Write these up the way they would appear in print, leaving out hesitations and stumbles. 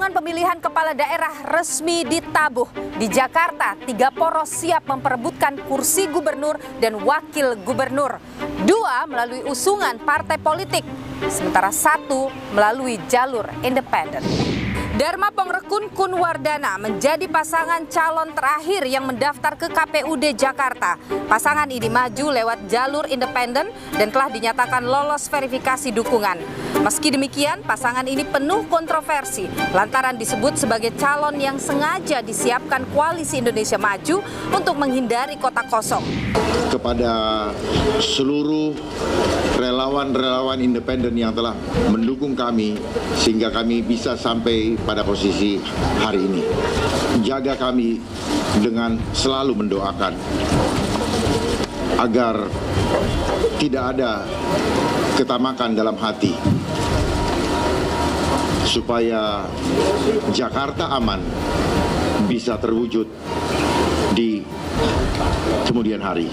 Pertarungan pemilihan kepala daerah resmi ditabuh. Di Jakarta, 3 poros siap memperebutkan kursi gubernur dan wakil gubernur. 2 melalui usungan partai politik, sementara 1 melalui jalur independen. Dharma Pongrekun Kunwardana menjadi pasangan calon terakhir yang mendaftar ke KPUD Jakarta. Pasangan ini maju lewat jalur independen dan telah dinyatakan lolos verifikasi dukungan. Meski demikian, pasangan ini penuh kontroversi lantaran disebut sebagai calon yang sengaja disiapkan Koalisi Indonesia Maju untuk menghindari kota kosong. Kepada seluruh relawan-relawan independen yang telah mendukung kami sehingga kami bisa sampai pada posisi hari ini. Jaga kami dengan selalu mendoakan agar tidak ada ketamakan dalam hati, supaya Jakarta aman bisa terwujud di kemudian hari.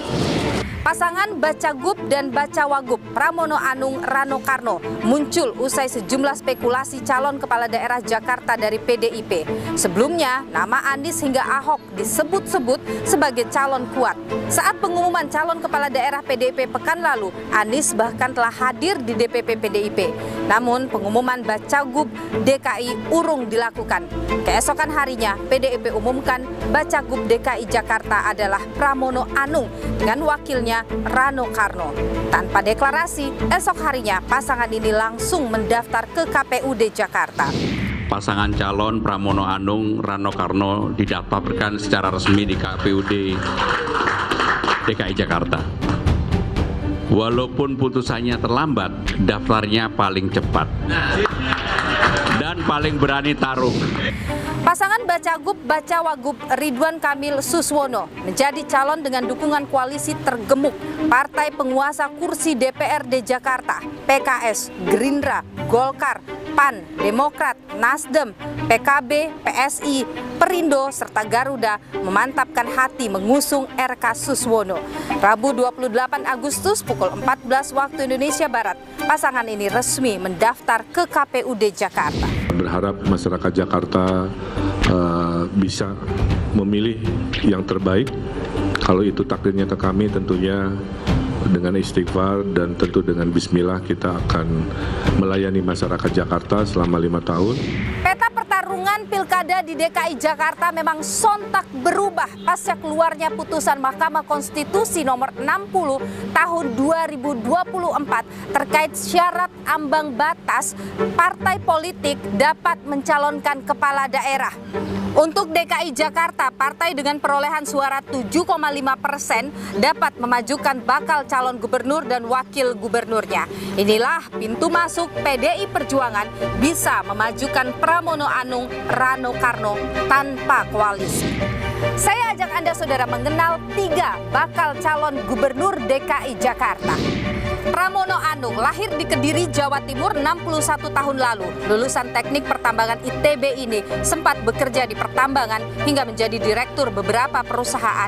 Pasangan Bacagub dan Bacawagub Pramono Anung Rano Karno muncul usai sejumlah spekulasi calon kepala daerah Jakarta dari PDIP. Sebelumnya, nama Anies hingga Ahok disebut-sebut sebagai calon kuat. Saat pengumuman calon kepala daerah PDIP pekan lalu, Anies bahkan telah hadir di DPP PDIP. Namun, pengumuman Bacagub DKI urung dilakukan. Keesokan harinya, PDIP umumkan Bacagub DKI Jakarta adalah Pramono Anung dengan wakilnya Rano Karno. Tanpa deklarasi, esok harinya pasangan ini langsung mendaftar ke KPUD Jakarta. Pasangan calon Pramono Anung Rano Karno didaftarkan secara resmi di KPUD DKI Jakarta. Walaupun putusannya terlambat, daftarnya paling cepat dan paling berani taruh. Pasangan Bacagub Bacawagub Ridwan Kamil Suswono menjadi calon dengan dukungan koalisi tergemuk partai penguasa kursi DPRD Jakarta, PKS, Gerindra, Golkar, PAN, Demokrat, Nasdem, PKB, PSI, Perindo, serta Garuda memantapkan hati mengusung RK Suswono. Rabu 28 Agustus pukul 14 waktu Indonesia Barat, pasangan ini resmi mendaftar ke KPUD Jakarta. Berharap masyarakat Jakarta bisa memilih yang terbaik. Kalau itu takdirnya ke kami, tentunya dengan istighfar dan tentu dengan bismillah kita akan melayani masyarakat Jakarta selama 5 tahun. Peta pertarungan pilkada di DKI Jakarta memang sontak berubah pasca keluarnya putusan Mahkamah Konstitusi nomor 60 tahun 2024 terkait syarat ambang batas partai politik dapat mencalonkan kepala daerah. Untuk DKI Jakarta, partai dengan perolehan suara 7,5% dapat memajukan bakal calon gubernur dan wakil gubernurnya. Inilah pintu masuk PDI Perjuangan bisa memajukan Pramono Anung Rano Karno tanpa koalisi. Saya ajak Anda saudara mengenal 3 bakal calon gubernur DKI Jakarta. Pramono Anung lahir di Kediri, Jawa Timur 61 tahun lalu. Lulusan teknik pertambangan ITB ini sempat bekerja di pertambangan hingga menjadi direktur beberapa perusahaan.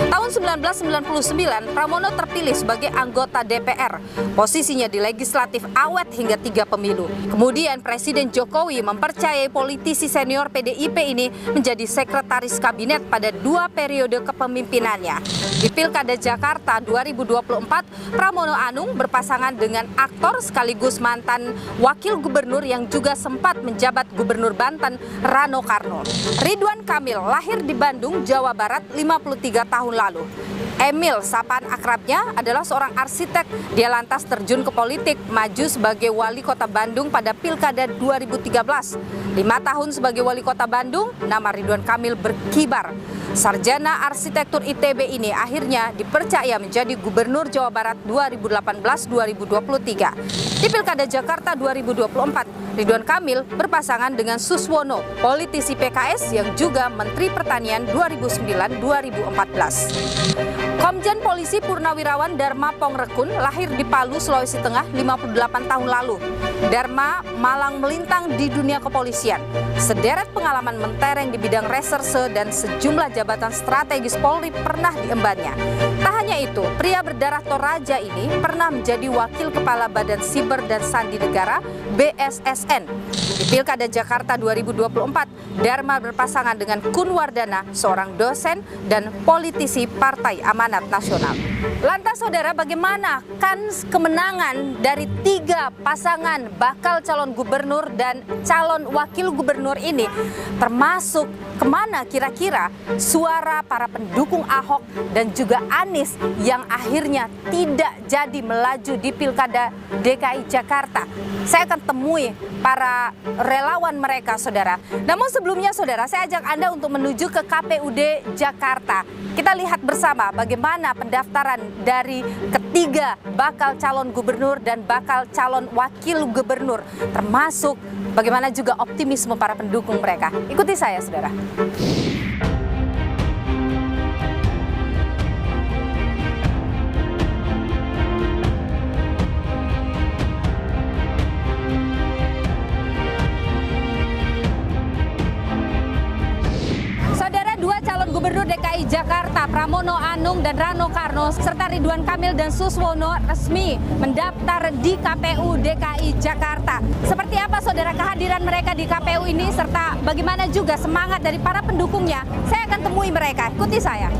Tahun 1999, Pramono terpilih sebagai anggota DPR. Posisinya di legislatif awet hingga 3 pemilu. Kemudian Presiden Jokowi mempercayai politisi senior PDIP ini menjadi sekretaris kabinet pada 2 periode kepemimpinannya. Di Pilkada Jakarta 2024, Pramono Anung berpasangan dengan aktor sekaligus mantan wakil gubernur yang juga sempat menjabat gubernur Banten, Rano Karno. Ridwan Kamil lahir di Bandung, Jawa Barat 53 tahun lalu. Emil, sapaan akrabnya, adalah seorang arsitek. Dia lantas terjun ke politik, maju sebagai wali kota Bandung pada Pilkada 2013. 5 tahun sebagai wali kota Bandung, nama Ridwan Kamil berkibar. Sarjana arsitektur ITB ini akhirnya dipercaya menjadi Gubernur Jawa Barat 2018-2023. Di Pilkada Jakarta 2024, Ridwan Kamil berpasangan dengan Suswono, politisi PKS yang juga Menteri Pertanian 2009-2014. Komjen Polisi Purnawirawan Dharma Pongrekun lahir di Palu, Sulawesi Tengah 58 tahun lalu. Dharma malang melintang di dunia kepolisian. Sederet pengalaman mentereng di bidang reserse dan sejumlah jabatan strategis Polri pernah diembannya. Tak hanya itu, pria berdarah Toraja ini pernah menjadi Wakil Kepala Badan Siber dan Sandi Negara BSSN. Di Pilkada Jakarta 2024, Dharma berpasangan dengan Kun Wardana, seorang dosen dan politisi Partai Amanat Nasional. Lantas saudara, bagaimana kans kemenangan dari 3 pasangan bakal calon gubernur dan calon wakil gubernur ini? Termasuk kemana kira-kira suara para pendukung Ahok dan juga Anies yang akhirnya tidak jadi melaju di Pilkada DKI Jakarta? Saya akan temui para relawan mereka, saudara. Namun sebelumnya, saudara, saya ajak Anda untuk menuju ke KPUD Jakarta. Kita lihat bersama bagaimana pendaftaran dari ketiga bakal calon gubernur dan bakal calon wakil gubernur, termasuk bagaimana juga optimisme para pendukung mereka. Ikuti saya, saudara. Gubernur DKI Jakarta Pramono Anung dan Rano Karno serta Ridwan Kamil dan Suswono resmi mendaftar di KPU DKI Jakarta. Seperti apa saudara kehadiran mereka di KPU ini serta bagaimana juga semangat dari para pendukungnya? Saya akan temui mereka. Ikuti saya.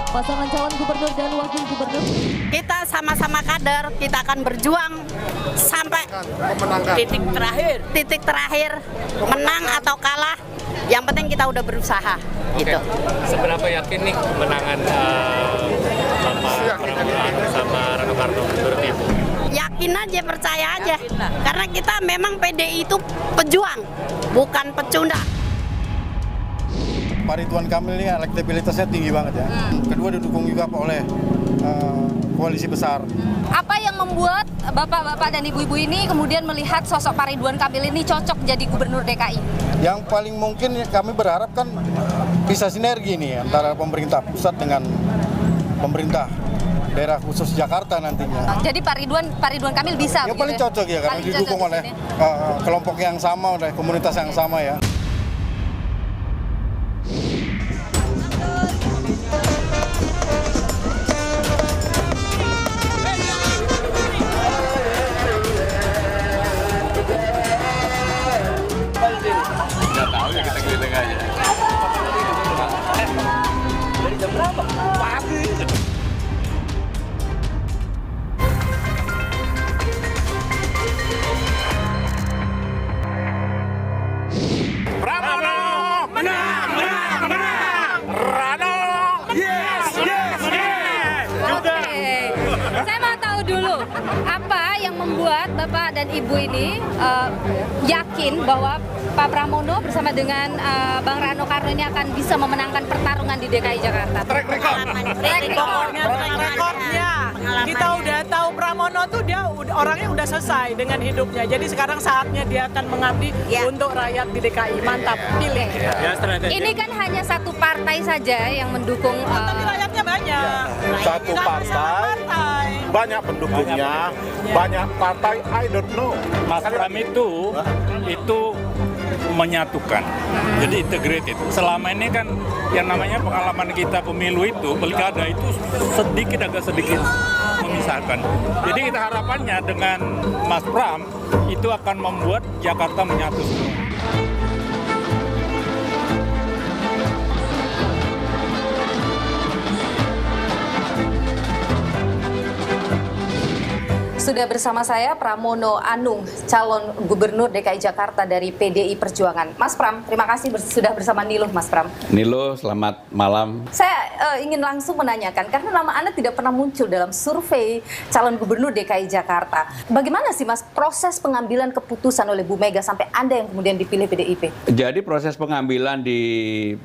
Pasangan calon gubernur dan wakil gubernur. Kita sama-sama kader, kita akan berjuang sampai titik terakhir, menang atau kalah. Yang penting kita udah berusaha. Gitu. Seberapa yakin nih kemenangan Bapak Pramono sama Rano Karno menurut Ibu? Yakin aja, percaya aja. Karena kita memang PDI itu pejuang, bukan pecundang. Pak Ridwan Kamil ini elektabilitasnya tinggi banget ya. Kedua didukung juga oleh koalisi besar. Apa yang membuat bapak-bapak dan ibu-ibu ini kemudian melihat sosok Pak Ridwan Kamil ini cocok jadi gubernur DKI? Yang paling mungkin kami berharap kan bisa sinergi nih antara pemerintah pusat dengan pemerintah daerah khusus Jakarta nantinya. Jadi Pak Ridwan Kamil bisa? Yang paling cocok ya karena didukung oleh kelompok yang sama, oleh komunitas yang sama ya. Membuat Bapak dan Ibu ini yakin bahwa Pak Pramono bersama dengan Bang Rano Karno ini akan bisa memenangkan pertarungan di DKI Jakarta. Rekornya. Kita udah tahu Pramono tuh dia orangnya udah selesai dengan hidupnya. Jadi sekarang saatnya dia akan mengabdi untuk rakyat di DKI. Mantap, pilih. Ini kan hanya satu partai saja yang mendukung. Tapi rakyatnya banyak. Satu partai, banyak pendukungnya, banyak partai, I don't know. Mas Pram itu menyatukan, jadi integrated. Selama ini kan yang namanya pengalaman kita pemilu itu, pilkada itu agak sedikit memisahkan. Jadi kita harapannya dengan Mas Pram itu akan membuat Jakarta menyatu. Sudah bersama saya Pramono Anung, calon gubernur DKI Jakarta dari PDI Perjuangan. Mas Pram, terima kasih sudah bersama Niluh, Mas Pram. Niluh, selamat malam. Saya ingin langsung menanyakan, karena nama Anda tidak pernah muncul dalam survei calon gubernur DKI Jakarta. Bagaimana sih Mas proses pengambilan keputusan oleh Bu Mega sampai Anda yang kemudian dipilih PDIP? Jadi proses pengambilan di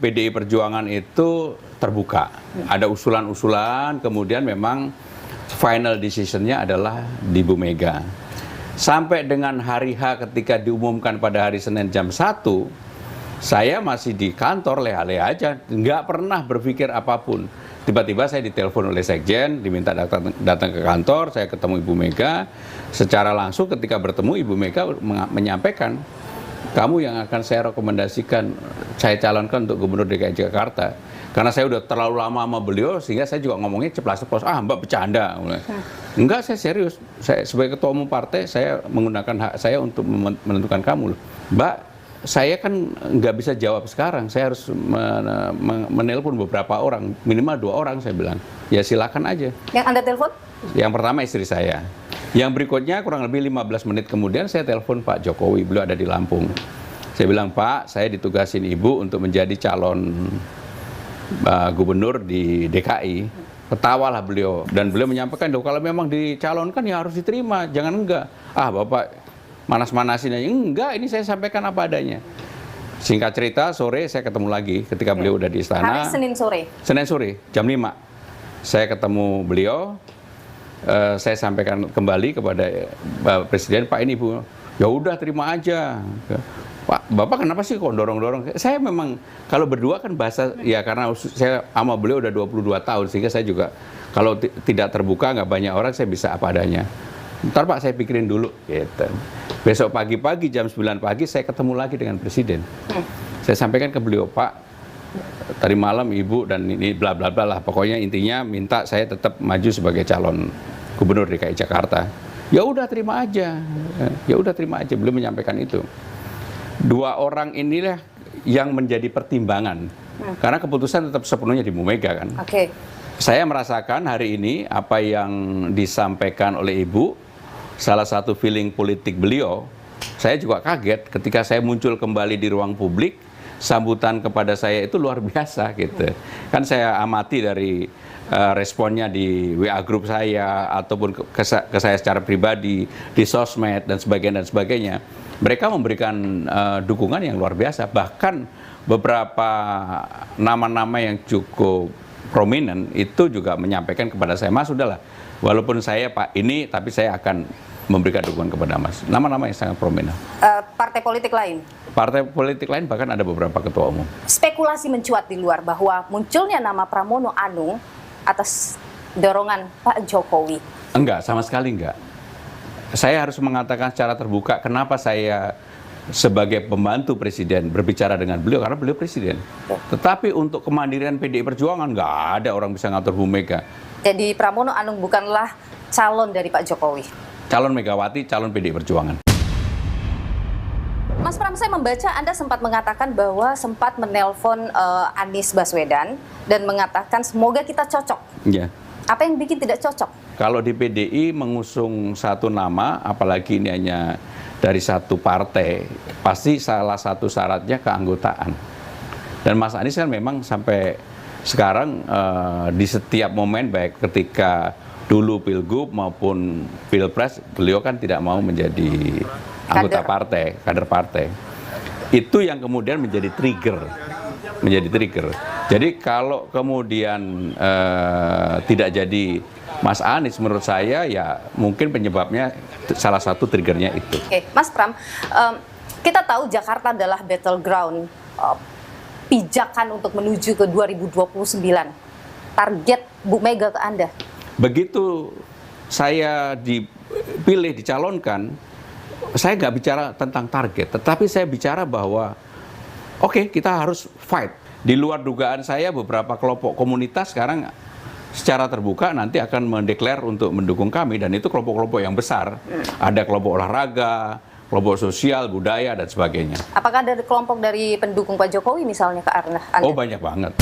PDI Perjuangan itu terbuka. Ada usulan-usulan, kemudian memang final decision-nya adalah di Bu Mega. Sampai dengan hari H ketika diumumkan pada hari Senin jam 1, saya masih di kantor leha-leha aja, nggak pernah berpikir apapun. Tiba-tiba saya ditelepon oleh Sekjen, diminta datang ke kantor, saya ketemu Ibu Mega. Secara langsung ketika bertemu Ibu Mega menyampaikan, kamu yang akan saya rekomendasikan, saya calonkan untuk Gubernur DKI Jakarta. Karena saya udah terlalu lama sama beliau, sehingga saya juga ngomongnya ceplas-ceplos, Mbak bercanda. Enggak, saya serius. Saya sebagai ketua umum partai, saya menggunakan hak saya untuk menentukan kamu. Mbak, saya kan nggak bisa jawab sekarang. Saya harus menelpon beberapa orang, minimal 2 orang, saya bilang. Ya silakan aja. Yang Anda telepon? Yang pertama istri saya. Yang berikutnya kurang lebih 15 menit kemudian saya telepon Pak Jokowi, beliau ada di Lampung. Saya bilang, Pak, saya ditugasin Ibu untuk menjadi calon gubernur di DKI. Ketawalah beliau, dan beliau menyampaikan, kalau memang dicalonkan ya harus diterima, jangan enggak. Bapak manas-manasin aja. Enggak, ini saya sampaikan apa adanya. Singkat cerita, sore saya ketemu lagi ketika beliau udah di istana. Hari Senin sore? Senin sore, jam 5. Saya ketemu beliau, saya sampaikan kembali kepada Presiden, Pak ini Bu, ya udah terima aja. Pak, Bapak kenapa sih kok dorong-dorong? Saya memang, kalau berdua kan bahasa, ya karena saya sama beliau udah 22 tahun, sehingga saya juga, kalau tidak terbuka, nggak banyak orang, saya bisa apa adanya. Ntar Pak, saya pikirin dulu. Gitu. Besok pagi-pagi, jam 9 pagi, saya ketemu lagi dengan Presiden. Saya sampaikan ke beliau, Pak, tadi malam Ibu dan ini bla bla bla lah. Pokoknya intinya minta saya tetap maju sebagai calon Gubernur DKI Jakarta. Ya udah terima aja. Ya udah terima aja. Beliau menyampaikan itu. 2 orang inilah yang menjadi pertimbangan. Karena keputusan tetap sepenuhnya di Bu Mega kan. Saya merasakan hari ini apa yang disampaikan oleh Ibu, salah satu feeling politik beliau, saya juga kaget ketika saya muncul kembali di ruang publik, sambutan kepada saya itu luar biasa gitu. Kan saya amati dari responnya di WA grup saya ataupun ke saya secara pribadi, di sosmed dan sebagainya. Mereka memberikan dukungan yang luar biasa. Bahkan beberapa nama-nama yang cukup prominent itu juga menyampaikan kepada saya, Mas udahlah, walaupun saya Pak ini, tapi saya akan memberikan dukungan kepada Mas. Nama-nama yang sangat prominent. Partai politik lain? Partai politik lain bahkan ada beberapa ketua umum. Spekulasi mencuat di luar bahwa munculnya nama Pramono Anung atas dorongan Pak Jokowi. Enggak, sama sekali enggak. Saya harus mengatakan secara terbuka kenapa saya sebagai pembantu presiden berbicara dengan beliau, karena beliau presiden. Tetapi untuk kemandirian PDI Perjuangan nggak ada orang bisa ngatur Bu Mega. Jadi Pramono Anung bukanlah calon dari Pak Jokowi? Calon Megawati, calon PDI Perjuangan. Mas Pram, saya membaca Anda sempat mengatakan bahwa sempat menelpon Anies Baswedan dan mengatakan semoga kita cocok. Iya. Apa yang bikin tidak cocok? Kalau di PDI mengusung satu nama, apalagi ini hanya dari satu partai, pasti salah satu syaratnya keanggotaan. Dan Mas Anies kan memang sampai sekarang di setiap momen, baik ketika dulu Pilgub maupun Pilpres, beliau kan tidak mau menjadi anggota partai, kader partai. Itu yang kemudian menjadi trigger. Jadi kalau kemudian tidak jadi Mas Anies, menurut saya ya mungkin penyebabnya salah satu triggernya itu. Mas Pram, kita tahu Jakarta adalah battleground pijakan untuk menuju ke 2029. Target Bu Mega ke Anda? Begitu saya dipilih, dicalonkan, saya nggak bicara tentang target, tetapi saya bicara bahwa oke, kita harus fight. Di luar dugaan saya, beberapa kelompok komunitas sekarang secara terbuka nanti akan mendeklar untuk mendukung kami, dan itu kelompok-kelompok yang besar. Ada kelompok olahraga, kelompok sosial, budaya, dan sebagainya. Apakah ada kelompok dari pendukung Pak Jokowi misalnya ke arah Anda? Oh, banyak banget.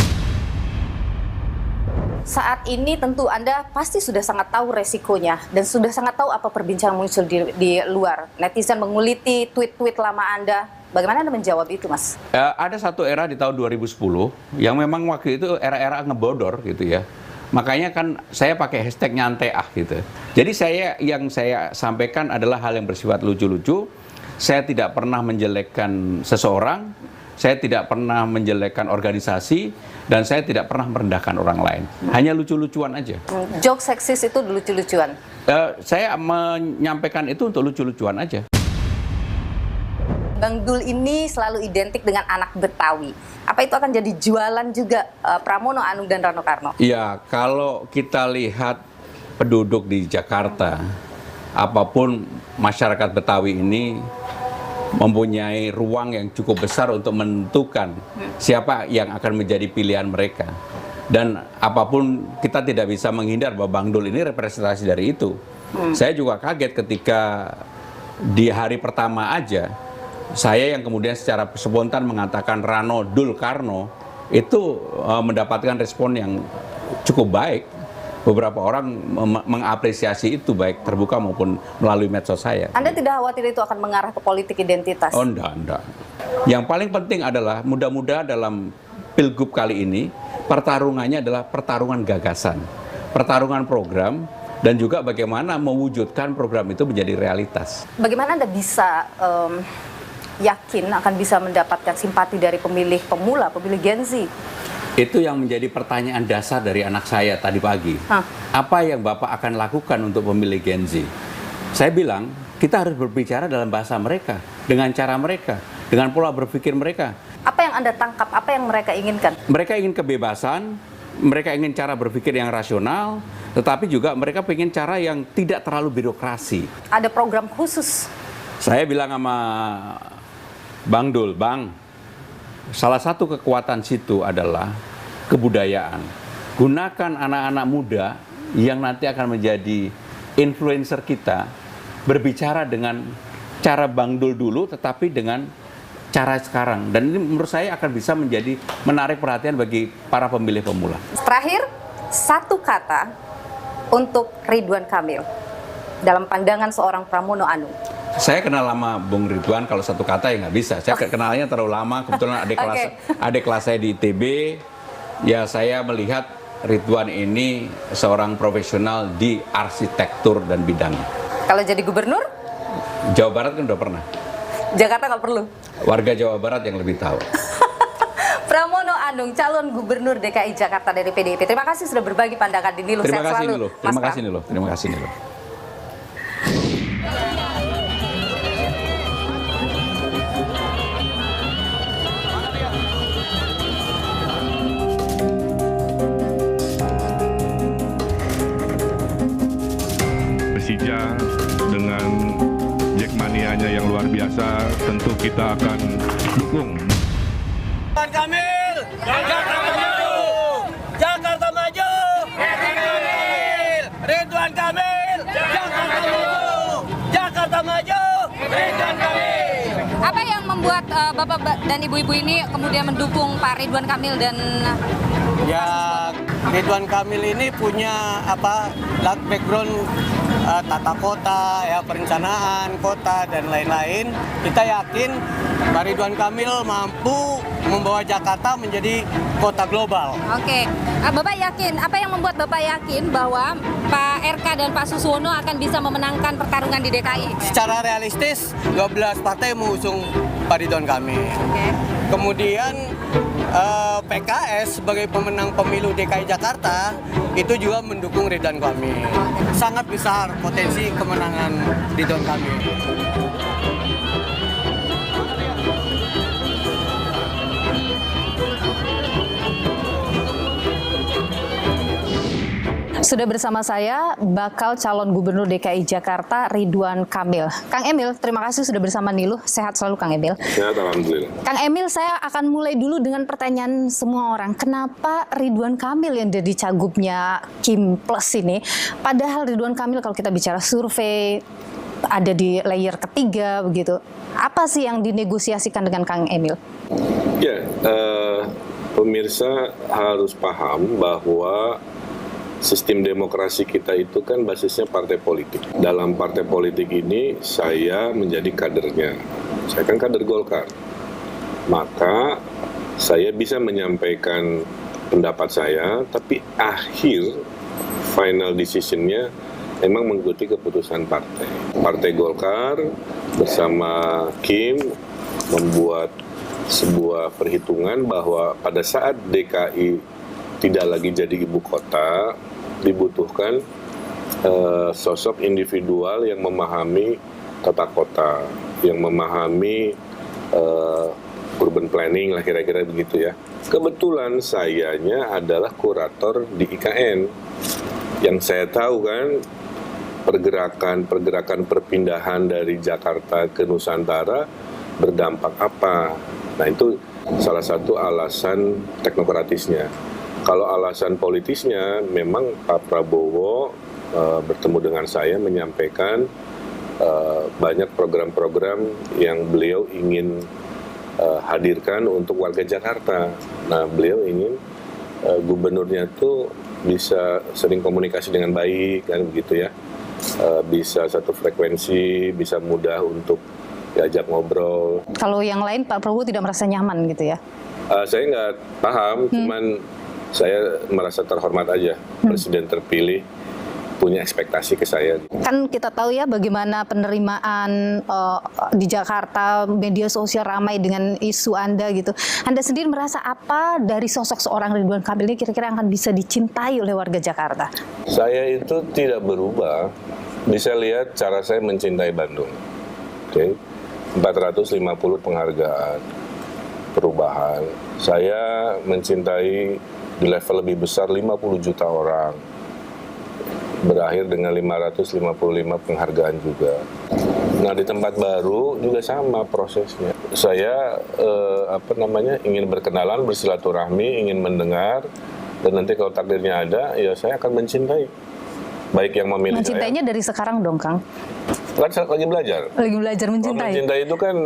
Saat ini tentu Anda pasti sudah sangat tahu resikonya dan sudah sangat tahu apa perbincangan muncul di luar. Netizen menguliti tweet-tweet lama Anda. Bagaimana Anda menjawab itu, Mas? Ada satu era di tahun 2010 yang memang waktu itu era-era ngebodor gitu ya. Makanya kan saya pakai hashtag nyantai gitu. Jadi yang saya sampaikan adalah hal yang bersifat lucu-lucu. Saya tidak pernah menjelekkan seseorang, saya tidak pernah menjelekkan organisasi, dan saya tidak pernah merendahkan orang lain. Hanya lucu-lucuan aja. Joke seksis itu lucu-lucuan? Saya menyampaikan itu untuk lucu-lucuan aja. Bang Dul ini selalu identik dengan anak Betawi. Apa itu akan jadi jualan juga Pramono Anung dan Rano Karno? Ya, kalau kita lihat penduduk di Jakarta, apapun masyarakat Betawi ini mempunyai ruang yang cukup besar untuk menentukan siapa yang akan menjadi pilihan mereka. Dan apapun kita tidak bisa menghindar bahwa Bang Dul ini representasi dari itu. Saya juga kaget ketika di hari pertama aja, saya yang kemudian secara spontan mengatakan Rano Dul Karno itu mendapatkan respon yang cukup baik. Beberapa orang mengapresiasi itu baik terbuka maupun melalui medsos saya. Anda tidak khawatir itu akan mengarah ke politik identitas? Oh, enggak. Yang paling penting adalah mudah-mudahan dalam Pilgub kali ini pertarungannya adalah pertarungan gagasan, pertarungan program, dan juga bagaimana mewujudkan program itu menjadi realitas. Bagaimana Anda bisa yakin akan bisa mendapatkan simpati dari pemilih pemula, pemilih Gen Z? Itu yang menjadi pertanyaan dasar dari anak saya tadi pagi. Apa yang Bapak akan lakukan untuk pemilih Gen Z? Saya bilang, kita harus berbicara dalam bahasa mereka, dengan cara mereka, dengan pola berpikir mereka. Apa yang Anda tangkap, apa yang mereka inginkan? Mereka ingin kebebasan, mereka ingin cara berpikir yang rasional, tetapi juga mereka ingin cara yang tidak terlalu birokrasi. Ada program khusus? Saya bilang sama Bang Dul, Bang, salah satu kekuatan situ adalah kebudayaan. Gunakan anak-anak muda yang nanti akan menjadi influencer kita, berbicara dengan cara Bang Dul dulu, tetapi dengan cara sekarang. Dan ini menurut saya akan bisa menjadi menarik perhatian bagi para pemilih pemula. Terakhir, satu kata untuk Ridwan Kamil dalam pandangan seorang Pramono Anung. Saya kenal lama Bung Ridwan, kalau satu kata ya nggak bisa. Saya kenalnya terlalu lama, kebetulan adik kelas saya di ITB. Ya, saya melihat Ridwan ini seorang profesional di arsitektur dan bidangnya. Kalau jadi gubernur? Jawa Barat kan udah pernah. Jakarta nggak perlu? Warga Jawa Barat yang lebih tahu. Pramono Anung, calon gubernur DKI Jakarta dari PDIP. Terima kasih sudah berbagi pandangan di Niluh. Terima kasih Niluh. Terima kasih Niluh. Terima kasih Niluh. Persija dengan Jackmanianya yang luar biasa, tentu kita akan dukung. Ridwan Kamil, Jakarta maju, Jakarta maju, Ridwan Kamil, Jakarta maju, Jakarta maju, Ridwan Kamil. Apa yang membuat Bapak dan Ibu-ibu ini kemudian mendukung Pak Ridwan Kamil dan ya, Ridwan Kamil ini punya background tata kota, ya, perencanaan kota dan lain-lain. Kita yakin Pak Ridwan Kamil mampu membawa Jakarta menjadi kota global. Oke, Bapak yakin, apa yang membuat Bapak yakin bahwa Pak RK dan Pak Suswono akan bisa memenangkan pertarungan di DKI? Secara realistis, 12 partai mengusung Pak Ridwan Kamil. Kemudian PKS sebagai pemenang pemilu DKI Jakarta itu juga mendukung Ridwan Kamil. Sangat besar potensi kemenangan Ridwan Kamil. Sudah bersama saya bakal calon gubernur DKI Jakarta Ridwan Kamil. Kang Emil, terima kasih sudah bersama Niluh. Sehat selalu Kang Emil. Sehat, alhamdulillah. Kang Emil, saya akan mulai dulu dengan pertanyaan semua orang. Kenapa Ridwan Kamil yang jadi cagupnya Kim Plus ini? Padahal Ridwan Kamil kalau kita bicara survei ada di layer ketiga begitu. Apa sih yang dinegosiasikan dengan Kang Emil? Ya, pemirsa harus paham bahwa sistem demokrasi kita itu kan basisnya partai politik. Dalam partai politik ini saya menjadi kadernya. Saya kan kader Golkar. Maka saya bisa menyampaikan pendapat saya, tapi akhir final decision-nya memang mengikuti keputusan partai. Partai Golkar bersama Kim membuat sebuah perhitungan bahwa pada saat DKI tidak lagi jadi ibu kota, dibutuhkan sosok individual yang memahami tata kota, yang memahami urban planning lah kira-kira begitu ya. Kebetulan sayanya adalah kurator di IKN. Yang saya tahu kan pergerakan perpindahan dari Jakarta ke Nusantara berdampak apa. Nah itu salah satu alasan teknokratisnya. Kalau alasan politisnya memang Pak Prabowo bertemu dengan saya menyampaikan banyak program-program yang beliau ingin hadirkan untuk warga Jakarta. Nah, beliau ingin gubernurnya tuh bisa sering komunikasi dengan baik, kan begitu ya. Bisa satu frekuensi, bisa mudah untuk diajak ngobrol. Kalau yang lain Pak Prabowo tidak merasa nyaman gitu ya? Saya nggak paham, cuman saya merasa terhormat aja. Presiden terpilih punya ekspektasi ke saya. Kan kita tahu ya bagaimana penerimaan di Jakarta, media sosial ramai dengan isu Anda gitu. Anda sendiri merasa apa dari sosok seorang Ridwan Kamil ini kira-kira akan bisa dicintai oleh warga Jakarta? Saya itu tidak berubah. Bisa lihat cara saya mencintai Bandung. Oke. 450 penghargaan, perubahan. Saya mencintai di level lebih besar 50 juta orang. Berakhir dengan 555 penghargaan juga. Nah di tempat baru juga sama prosesnya. Saya ingin berkenalan, bersilaturahmi, ingin mendengar, dan nanti kalau takdirnya ada, ya saya akan mencintai. Baik yang memilih mencintainya dari sekarang dong, Kang? Kan lagi belajar. Lagi belajar mencintai. Mencintai itu kan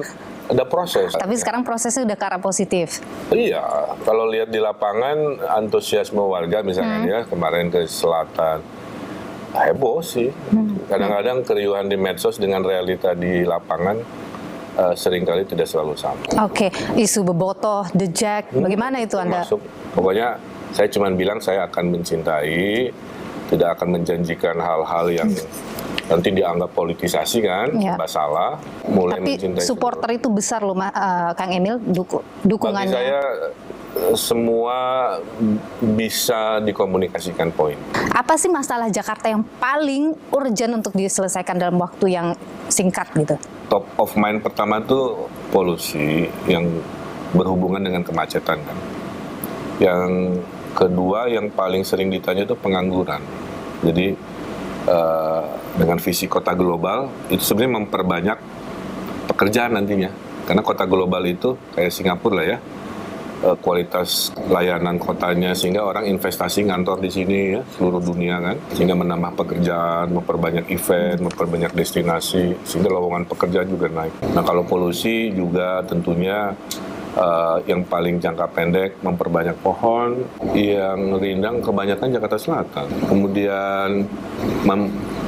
ada proses. Tapi sekarang prosesnya udah ke arah positif. Iya, kalau lihat di lapangan antusiasme warga misalnya ya kemarin ke selatan. Heboh sih. Kadang-kadang keriuhan di medsos dengan realita di lapangan seringkali tidak selalu sama. Oke, isu Bebotoh, The Jack, bagaimana itu Anda? Pokoknya saya cuma bilang saya akan mencintai, tidak akan menjanjikan hal-hal yang nanti dianggap politisasi kan, masalah. Mulai tapi mencintai supporter itu besar loh, Kang Emil, dukungannya. Bagi saya semua bisa dikomunikasikan poin. Apa sih masalah Jakarta yang paling urgent untuk diselesaikan dalam waktu yang singkat gitu? Top of mind pertama tuh polusi yang berhubungan dengan kemacetan kan. Yang kedua yang paling sering ditanya itu pengangguran. Jadi dengan visi kota global itu sebenarnya memperbanyak pekerjaan nantinya. Karena kota global itu kayak Singapura lah ya. Kualitas layanan kotanya sehingga orang investasi ngantor di sini ya seluruh dunia kan, sehingga menambah pekerjaan, memperbanyak event, memperbanyak destinasi sehingga lowongan pekerjaan juga naik. Nah kalau polusi juga tentunya yang paling jangka pendek memperbanyak pohon, yang rindang kebanyakan Jakarta Selatan. Kemudian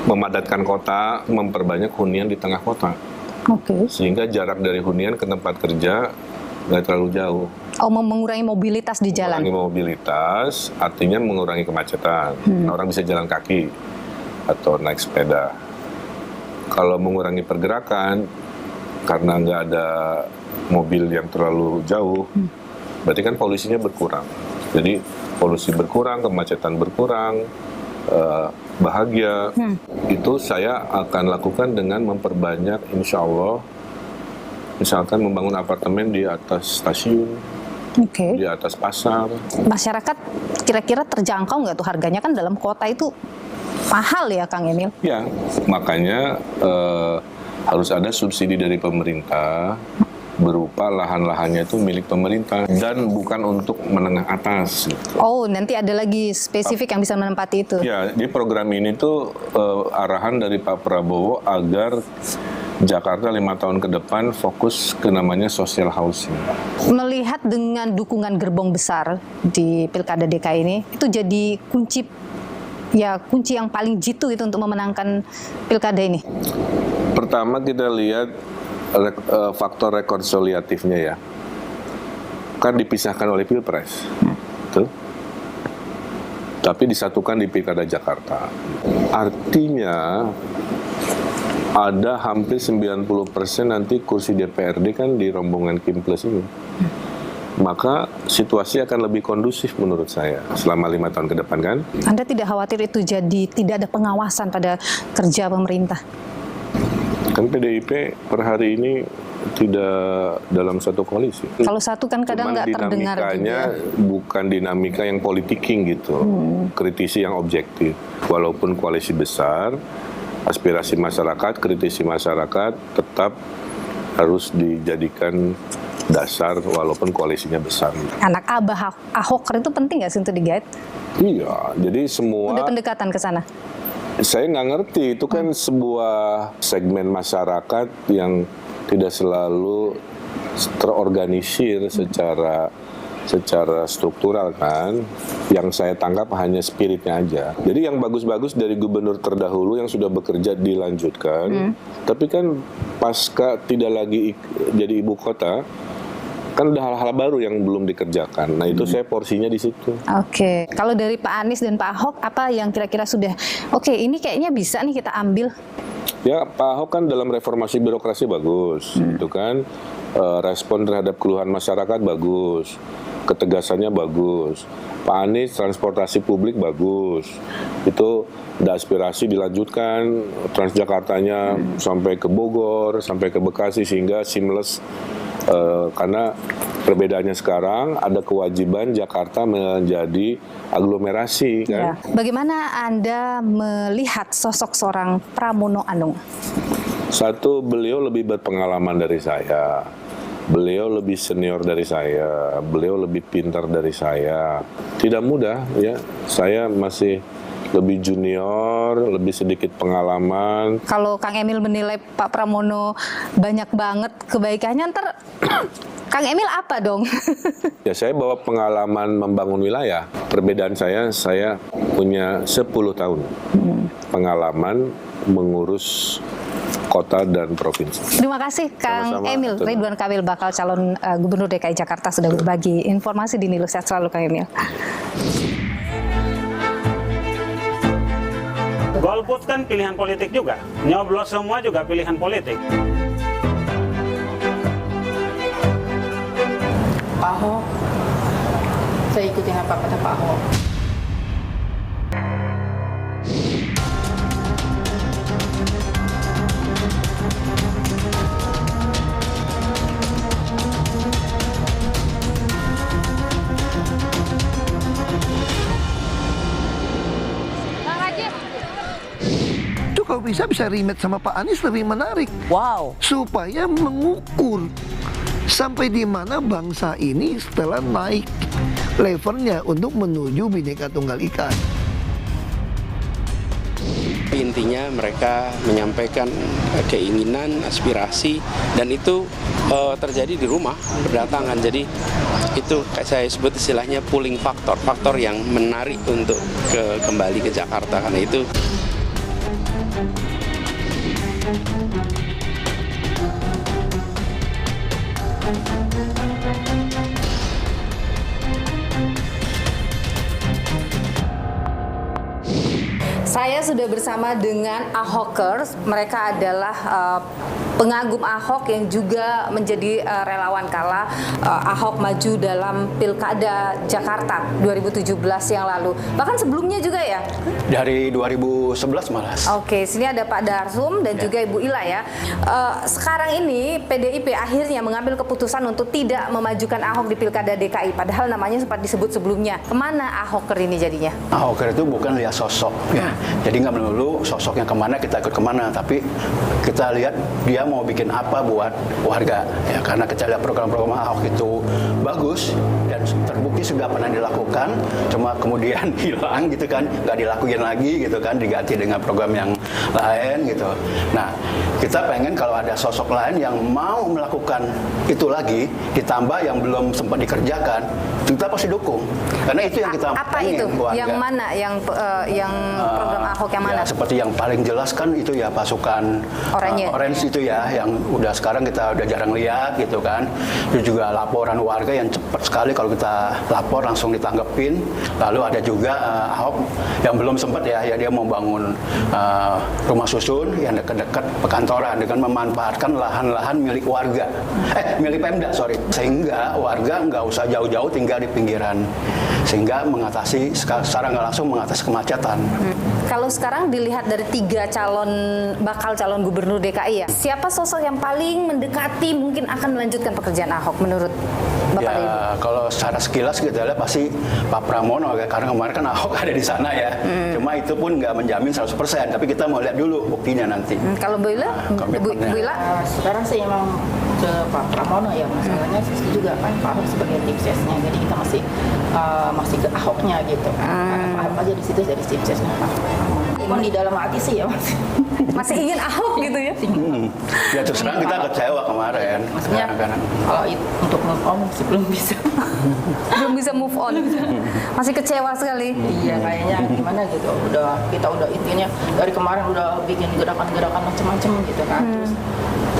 memadatkan kota, memperbanyak hunian di tengah kota. Sehingga jarak dari hunian ke tempat kerja nggak terlalu jauh. Oh, mengurangi mobilitas di jalan? Mengurangi mobilitas, artinya mengurangi kemacetan. Orang bisa jalan kaki atau naik sepeda. Kalau mengurangi pergerakan, karena nggak ada mobil yang terlalu jauh, berarti kan polusinya berkurang. Jadi polusi berkurang, kemacetan berkurang, bahagia. Itu saya akan lakukan dengan memperbanyak, insya Allah, misalkan membangun apartemen di atas stasiun, di atas pasar. Masyarakat kira-kira terjangkau nggak tuh harganya, kan dalam kota itu mahal ya Kang Emil? Ya, makanya harus ada subsidi dari pemerintah berupa lahan-lahannya itu milik pemerintah dan bukan untuk menengah atas. Oh, nanti ada lagi spesifik yang bisa menempati itu? Ya, di program ini tuh arahan dari Pak Prabowo agar Jakarta 5 tahun ke depan fokus ke namanya social housing. Melihat dengan dukungan gerbong besar di Pilkada DKI ini, itu jadi kunci ya kunci yang paling jitu itu untuk memenangkan pilkada ini? Pertama kita lihat faktor rekonsiliatifnya ya. Kan dipisahkan oleh Pilpres. Betul? Tapi disatukan di Pilkada Jakarta. Artinya ada hampir 90% nanti kursi DPRD kan di rombongan Kim Plus ini. Maka situasi akan lebih kondusif menurut saya selama 5 tahun ke depan kan. Anda tidak khawatir itu jadi tidak ada pengawasan pada kerja pemerintah? Kan PDIP per hari ini tidak dalam satu koalisi. Kalau satu kan kadang nggak terdengar dinamikanya juga. Bukan dinamika yang politiking gitu, kritisi yang objektif. Walaupun koalisi besar, aspirasi masyarakat, kritisi masyarakat tetap harus dijadikan dasar walaupun koalisinya besar. Anak abah Ahoker itu penting nggak sih untuk digait? Iya, jadi semua. Udah pendekatan ke sana? Saya nggak ngerti, itu kan sebuah segmen masyarakat yang tidak selalu terorganisir secara struktural kan. Yang saya tangkap hanya spiritnya aja. Jadi yang bagus-bagus dari gubernur terdahulu yang sudah bekerja dilanjutkan. Tapi kan pasca tidak lagi jadi ibu kota, kan ada hal-hal baru yang belum dikerjakan. Nah itu saya porsinya di situ. Oke. Kalau dari Pak Anies dan Pak Ahok, apa yang kira-kira sudah, oke ini kayaknya bisa nih kita ambil? Ya Pak Ahok kan dalam reformasi birokrasi bagus, itu kan respon terhadap keluhan masyarakat bagus, ketegasannya bagus. Pak Anies transportasi publik bagus, itu ada aspirasi dilanjutkan Transjakartanya sampai ke Bogor, sampai ke Bekasi sehingga seamless. Karena perbedaannya sekarang ada kewajiban Jakarta menjadi aglomerasi kan. Ya. Bagaimana Anda melihat sosok seorang Pramono Anung? Satu, beliau lebih berpengalaman dari saya. Beliau lebih senior dari saya. Beliau lebih pintar dari saya. Tidak mudah ya. Saya masih lebih junior, lebih sedikit pengalaman. Kalau Kang Emil menilai Pak Pramono banyak banget kebaikannya, ntar Kang Emil apa dong? Ya saya bawa pengalaman membangun wilayah. Perbedaan saya punya 10 tahun pengalaman mengurus kota dan provinsi. Terima kasih Kang Sama-sama. Emil Ridwan Kamil, bakal calon Gubernur DKI Jakarta, sudah berbagi informasi di Nilu. Sehat selalu Kang Emil. Golput kan pilihan politik juga, nyoblos semua juga pilihan politik. Pak Ahok, saya ikutin apa kata Pak Ahok. Kalau bisa rematch sama Pak Anies lebih menarik. Wow. Supaya mengukur sampai di mana bangsa ini setelah naik levelnya untuk menuju Bhinneka Tunggal Ika. Intinya mereka menyampaikan keinginan, aspirasi, dan itu terjadi di rumah berdatangan. Jadi itu saya sebut istilahnya pulling factor, faktor yang menarik untuk kembali ke Jakarta. Karena itu saya sudah bersama dengan Ahokers. Mereka adalah pengagum Ahok yang juga menjadi relawan kala Ahok maju dalam Pilkada Jakarta 2017 yang lalu. Bahkan sebelumnya juga ya? Dari 2011 malah. Oke, sini ada Pak Darsum dan juga Ibu Ila ya. Sekarang ini PDIP akhirnya mengambil keputusan untuk tidak memajukan Ahok di Pilkada DKI. Padahal namanya sempat disebut sebelumnya. Kemana Ahoker ini jadinya? Ahoker itu bukan lihat sosok ya. Jadi nggak melulu sosoknya kemana kita ikut kemana, tapi kita lihat dia mau bikin apa buat warga. Ya, karena kita lihat program-program Ahok itu bagus dan terbukti sudah pernah dilakukan, cuma kemudian hilang gitu kan, nggak dilakuin lagi gitu kan, diganti dengan program yang lain gitu. Nah, kita pengen kalau ada sosok lain yang mau melakukan itu lagi, ditambah yang belum sempat dikerjakan, kita pasti dukung. Karena itu yang kita apa pengen itu? warga. Yang mana? Yang program Ahok yang mana? Ya, seperti yang paling jelas kan itu ya pasukan Orange itu ya, yang udah sekarang kita udah jarang lihat gitu kan. Itu juga laporan warga yang cepat sekali kalau kita lapor langsung ditanggepin. Lalu ada juga Ahok yang belum sempat ya dia mau bangun rumah susun yang dekat-dekat perkantoran dengan memanfaatkan lahan-lahan milik warga, milik Pemda sehingga warga nggak usah jauh-jauh tinggal di pinggiran, sehingga mengatasi secara nggak langsung mengatasi kemacetan. Kalau sekarang dilihat dari 3 bakal calon gubernur DKI ya, siapa sosok yang paling mendekati mungkin akan melanjutkan pekerjaan Ahok menurut Bapak ya, Ibu? Kalau secara sekilas kita lihat pasti Pak Pramono ya, karena kemarin kan Ahok ada di sana ya. Cuma itu pun nggak menjamin 100%, tapi kita mau lihat dulu buktinya nanti. Kalau Bu Ila? Bu Ila? Sekarang sih emang ke Pak Pramono ya, masalahnya juga kan Pak Ahok sebagai tim sesnya, jadi kita masih ke Ahoknya gitu. Karena Pak Ahok aja di situ jadi tim sesnya Pak. Cuman di dalam hati sih ya masih ingin Ahok gitu ya? Ya terus terang kita kecewa kemarin. Maksudnya kalau untuk move on sih belum bisa. Belum bisa move on. Masih kecewa sekali. Iya kayaknya gimana gitu. Kita udah intinya dari kemarin udah bikin gerakan-gerakan macam-macam gitu kan. Terus,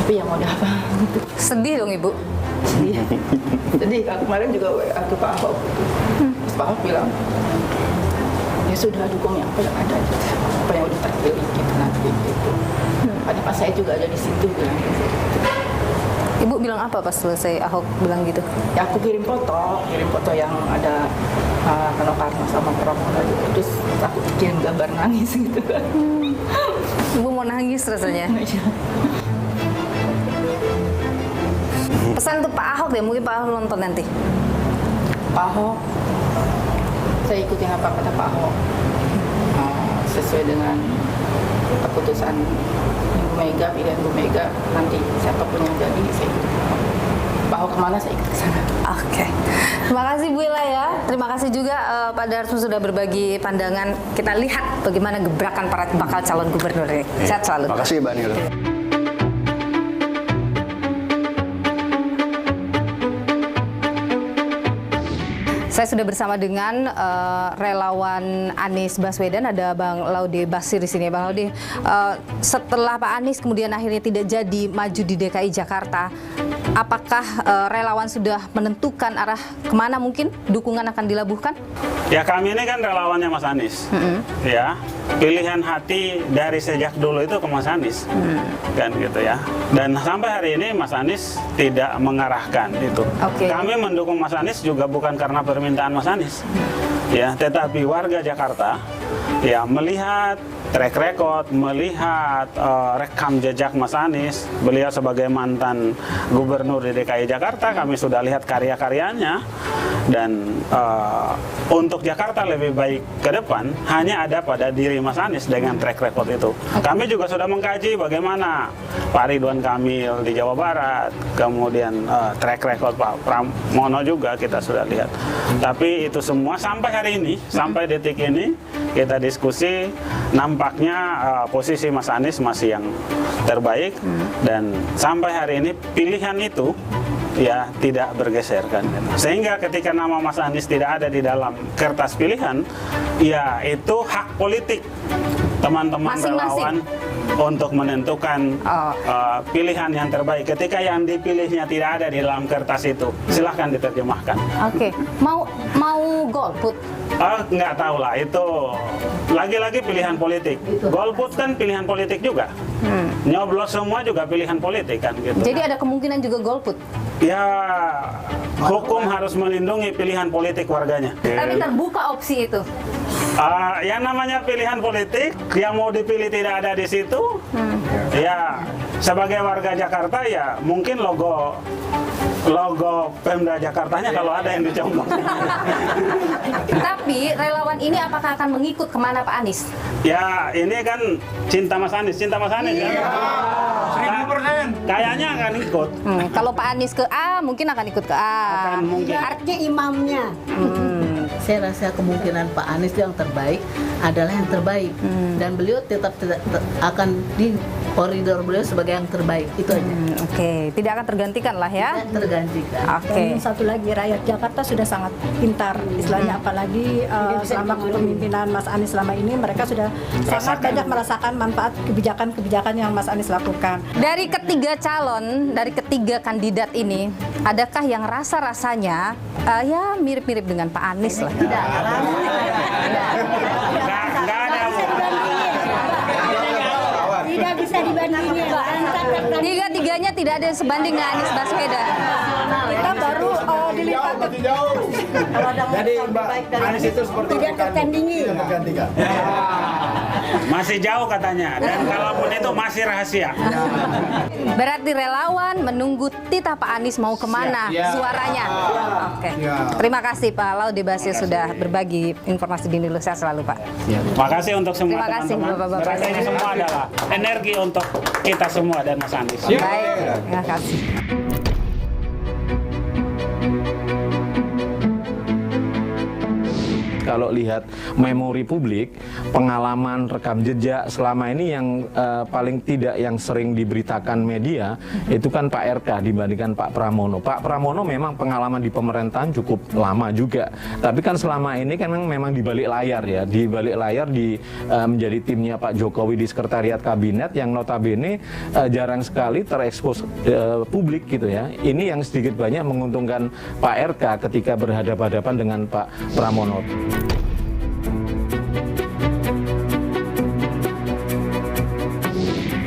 tapi yang mau apa? Sedih dong Ibu. Sedih. Sedih. Kemarin juga aku Pak Ahok. Terus Pak Ahok bilang, ya sudah dukung yang apa yang ada gitu. Apa yang udah terpilih gitu nanti gitu. Padahal pas saya juga ada di situ bilang gitu. Ibu bilang apa pas selesai Ahok bilang gitu? Ya aku kirim foto yang ada Karno sama Pramono gitu. Terus aku kirim gambar nangis gitu kan. Ibu mau nangis rasanya. Pesan untuk Pak Ahok deh, mungkin Pak Ahok nonton nanti. Pak Ahok, saya ikutin apa kata Pak Ahok. Sesuai dengan keputusan Bu Mega, pilihan Bu Mega, nanti siapapun yang jadi saya ikut. Pak Ahok kemana saya ikut ke sana. Oke. Terima kasih Bu Ila ya. Terima kasih juga Pak Darso sudah berbagi pandangan. Kita lihat bagaimana gebrakan para bakal calon gubernur ini. Sehat selalu. Terima kasih Mbak Nil. Saya sudah bersama dengan relawan Anies Baswedan, ada Bang Laude Basir di sini. Bang Laude, setelah Pak Anies kemudian akhirnya tidak jadi maju di DKI Jakarta, apakah relawan sudah menentukan arah kemana mungkin dukungan akan dilabuhkan? Ya kami ini kan relawannya Mas Anies, ya pilihan hati dari sejak dulu itu ke Mas Anies, kan gitu ya. Dan sampai hari ini Mas Anies tidak mengarahkan itu. Kami mendukung Mas Anies juga bukan karena permintaan Mas Anies, ya, tetapi warga Jakarta ya melihat track record, melihat rekam jejak Mas Anies, beliau sebagai mantan gubernur di DKI Jakarta, kami sudah lihat karya-karyanya, dan untuk Jakarta lebih baik ke depan hanya ada pada diri Mas Anies dengan track record itu. Kami juga sudah mengkaji bagaimana Pak Ridwan Kamil di Jawa Barat, kemudian track record Pak Pramono juga kita sudah lihat. Tapi itu semua sampai hari ini, sampai detik ini kita diskusi, nampaknya posisi Mas Anies masih yang terbaik, dan sampai hari ini pilihan itu ya tidak bergeser kan. Sehingga ketika nama Mas Anies tidak ada di dalam kertas pilihan, ya itu hak politik teman-teman relawan untuk menentukan pilihan yang terbaik. Ketika yang dipilihnya tidak ada di dalam kertas itu, silahkan diterjemahkan. Oke, mau golput? Nggak tahu lah, itu lagi-lagi pilihan politik. Golput kan pilihan politik juga. Nyoblos semua juga pilihan politik kan gitu. Jadi ada kemungkinan juga golput? Ya, hukum harus melindungi pilihan politik warganya. Tapi terbuka opsi itu? Yang namanya pilihan politik, yang mau dipilih tidak ada di situ. Ya, sebagai warga Jakarta ya mungkin logo logo Pemda Jakartanya kalau ada yang dicomblong. Tapi relawan ini apakah akan mengikut kemana Pak Anies? Ya ini kan cinta Mas Anies kan? 1000%. Kayaknya akan ikut. Kalau Pak Anies ke A, mungkin akan ikut ke A. Akan mungkin. Artinya imamnya. Saya rasa kemungkinan Pak Anies yang terbaik adalah yang terbaik, dan beliau tetap akan di koridor beliau sebagai yang terbaik, itu aja. Oke, tidak akan tergantikan lah ya. Tidak tergantikan. Dan satu lagi, rakyat Jakarta sudah sangat pintar istilahnya, apalagi selama kepemimpinan Mas Anies selama ini mereka sudah sangat banyak merasakan manfaat kebijakan-kebijakan yang Mas Anies lakukan. Dari ketiga calon, dari ketiga kandidat ini, adakah yang rasa-rasanya ya mirip-mirip dengan Pak Anies lah? Tidak. Tidak bisa dibandingin. Tiga-tiganya tidak ada yang sebanding dengan Anies Baswedan. Kita baru dilihat Jadi Mbak Anies itu seperti tidak tertandingi. Masih jauh katanya, dan kalaupun itu masih rahasia. Berarti relawan menunggu titah Pak Anies mau kemana suaranya. Oke. Terima kasih Pak Laude Bashir sudah berbagi informasi di Indonesia selalu Pak. Terima kasih untuk semua Terima kasih, teman-teman. Bapak-bapak. Berarti ini semua adalah energi untuk kita semua dan Mas Anies. Baik, terima kasih. Kalau lihat memori publik, pengalaman rekam jejak selama ini yang paling tidak yang sering diberitakan media itu kan Pak RK dibandingkan Pak Pramono. Pak Pramono memang pengalaman di pemerintahan cukup lama juga, tapi kan selama ini kan memang di balik layar ya, di balik layar menjadi timnya Pak Jokowi di sekretariat kabinet yang notabene jarang sekali terekspos publik gitu ya. Ini yang sedikit banyak menguntungkan Pak RK ketika berhadapan-hadapan dengan Pak Pramono.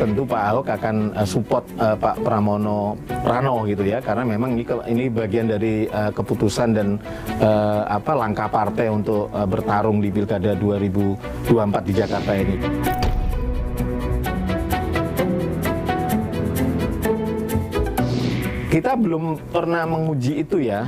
Tentu Pak Ahok akan support Pak Pramono Rano gitu ya, karena memang ini bagian dari keputusan dan langkah partai untuk bertarung di Pilkada 2024 di Jakarta ini. Kita belum pernah menguji itu ya,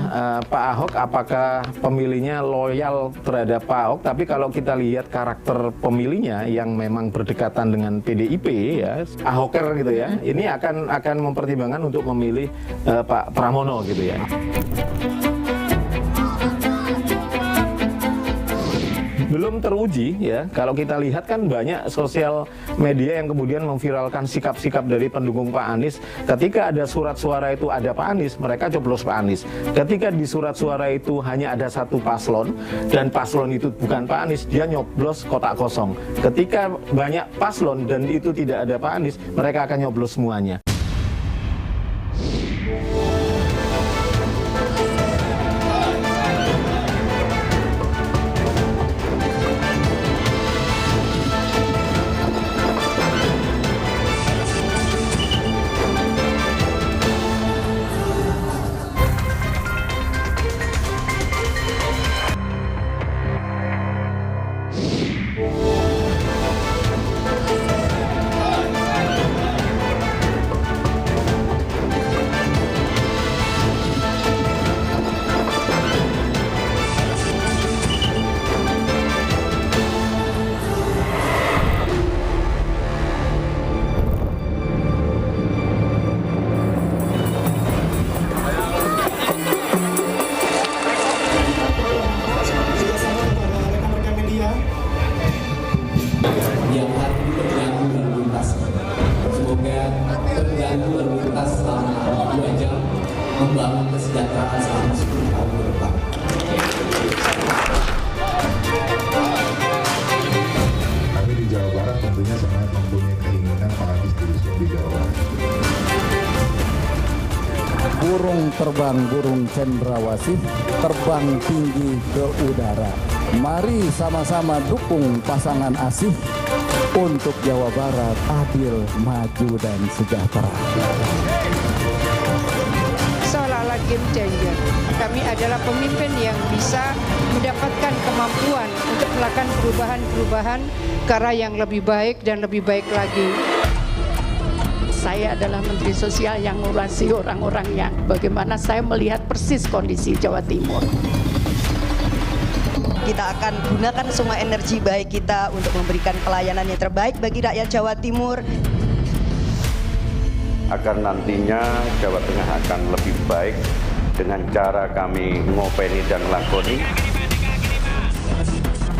Pak Ahok apakah pemilihnya loyal terhadap Pak Ahok, tapi kalau kita lihat karakter pemilihnya yang memang berdekatan dengan PDIP ya, Ahoker gitu ya, ini akan mempertimbangkan untuk memilih Pak Pramono gitu ya. Belum teruji ya, kalau kita lihat kan banyak sosial media yang kemudian memviralkan sikap-sikap dari pendukung Pak Anies. Ketika ada surat suara itu ada Pak Anies, mereka coblos Pak Anies. Ketika di surat suara itu hanya ada satu paslon dan paslon itu bukan Pak Anies, dia nyoblos kotak kosong. Ketika banyak paslon dan itu tidak ada Pak Anies, mereka akan nyoblos semuanya. membangun kesejahteraan selama 10 tahun ke depan. Kami di Jawa Barat tentunya sangat mempunyai keinginan Pak Anies diusung di Jawa Barat. Burung terbang, burung cendrawasih, terbang tinggi ke udara. Mari sama-sama dukung pasangan asih untuk Jawa Barat adil, maju, dan sejahtera. Seolah-olah game changer. Kami adalah pemimpin yang bisa mendapatkan kemampuan untuk melakukan perubahan-perubahan ke arah yang lebih baik dan lebih baik lagi. saya adalah Menteri Sosial yang ngurusi orang-orangnya. Bagaimana saya melihat persis kondisi Jawa Timur. Kita akan gunakan semua energi baik kita untuk memberikan pelayanan yang terbaik bagi rakyat Jawa Timur. Agar nantinya Jawa Tengah akan lebih baik dengan cara kami ngopeni dan lakoni.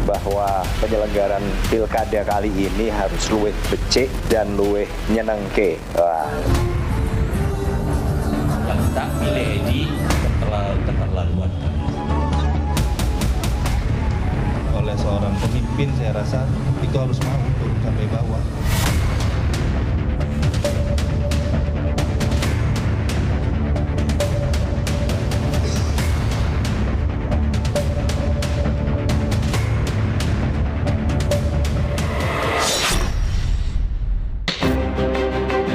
Bahwa penyelenggaran pilkada kali ini harus luwih becik dan luwih nyenengke. Yang tak pilih Edi keterlaluan. Oleh seorang pemimpin, saya rasa itu harus mau turun sampai bawah.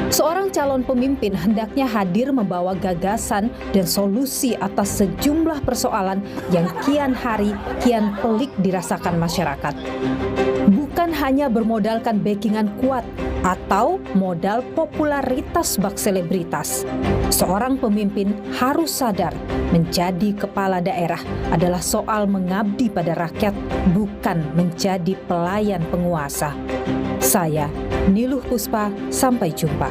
Seorang calon pemimpin hendaknya hadir membawa gagasan dan solusi atas sejumlah persoalan yang kian hari kian pelik dirasakan masyarakat. Bukan hanya bermodalkan backingan kuat atau modal popularitas bak selebritas. Seorang pemimpin harus sadar menjadi kepala daerah adalah soal mengabdi pada rakyat, bukan menjadi pelayan penguasa. Saya, Niluh Puspa, sampai jumpa.